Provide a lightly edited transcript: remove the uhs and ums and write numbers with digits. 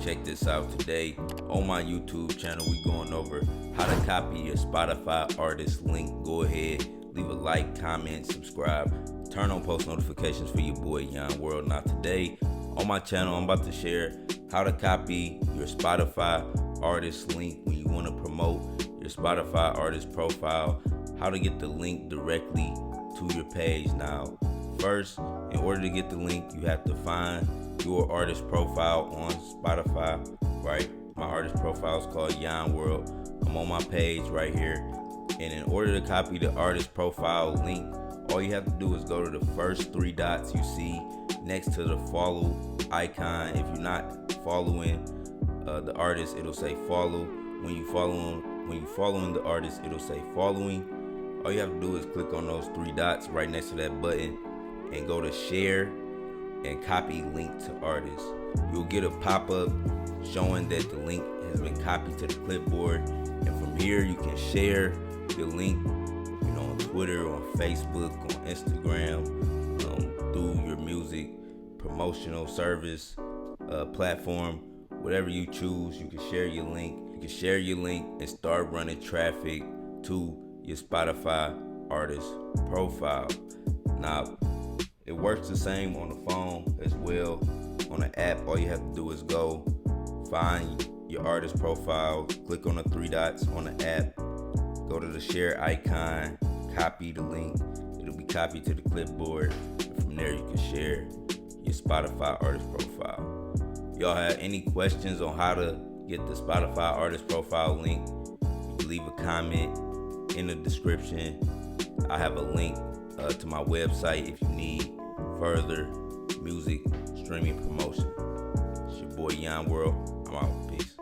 Check this out. Today on my YouTube channel, we going over how to copy your Spotify artist link. Go ahead, leave a like, comment, subscribe, turn on post notifications for your boy Yon World. Now today on my channel, I'm about to share how to copy your Spotify artist link when you want to promote your Spotify artist profile, how to get the link directly to your page. Now, first, in order to get the link, you have to find your artist profile on Spotify, right? My artist profile is called Yon World. I'm on my page right here. And in order to copy the artist profile link, all you have to do is go to the first three dots you see next to the follow icon. If you're not following the artist, it'll say follow. When you following the artist, it'll say following. All you have to do is click on those three dots right next to that button and go to share and copy link to artist. You'll get a pop-up showing that the link has been copied to the clipboard, and from here you can share the link, on Twitter, on Facebook, on Instagram, through your music promotional service platform, whatever you choose. You can share your link. You can share your link and start running traffic to your Spotify artist profile. Now, it works the same on the phone as well. On the app, all you have to do is go find your artist profile, click on the three dots on the app, go to the share icon, copy the link. It'll be copied to the clipboard, and from there you can share your Spotify artist profile. Y'all have any questions on how to get the Spotify artist profile link, you can leave a comment in the description. I have a link to my website if you need further music streaming promotion. It's your boy Yon World. I'm out. Peace.